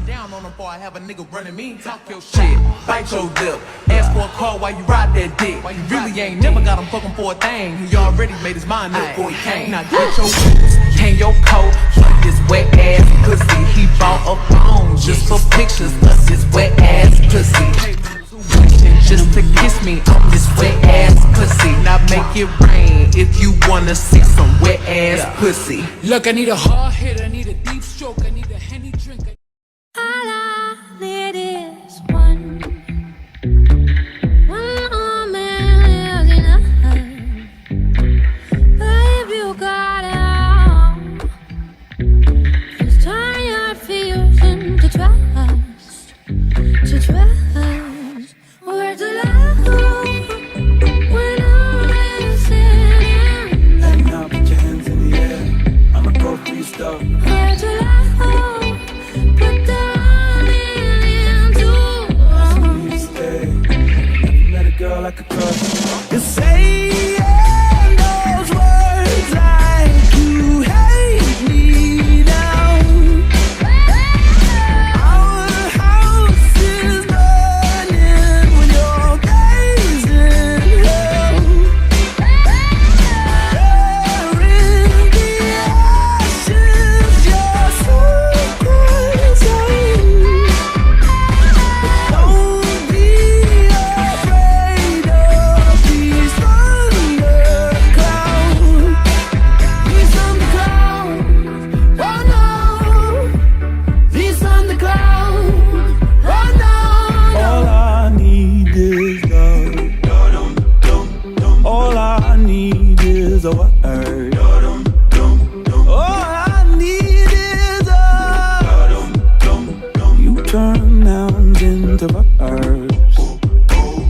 down on them before I have a nigga running me. Talk your shit, bite your lip. Ask for a call while you ride that dick. You really ain't never got him fucking for a thing. He already made his mind up before he came. Now get your boots, hang your coat, fuck this wet ass pussy. He bought a phone just for pictures of this wet ass pussy. Just to kiss me on this wet ass pussy. Now make it rain if you wanna see some wet ass pussy. Look, I need a hard hit, I need a deep stroke, I need a Henny drink. All I need is one more man lives enough. Babe, you got it all. Just turn your fears into trust, to trust. Where's the love when I'm missing? And now put your hands in the air, I'ma go free stuff. Where's the love? Put the running into. You to stay. Never met a girl like a crush. You say those words like you hate me now. Our house is burning when you're gazing hell. There in the ashes, you're so crazy. Don't be afraid of these thunderclouds. These thunderclouds, oh no. These thunderclouds, oh no. All I need is love. All I need is a word. All I need is a. You turn nouns into verbs,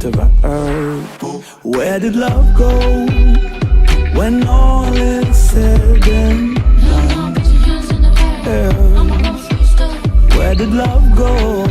to verbs. Where did love go when all is said and done? Put your hands in the air. Yeah. I'ma go free stuff. Where did love go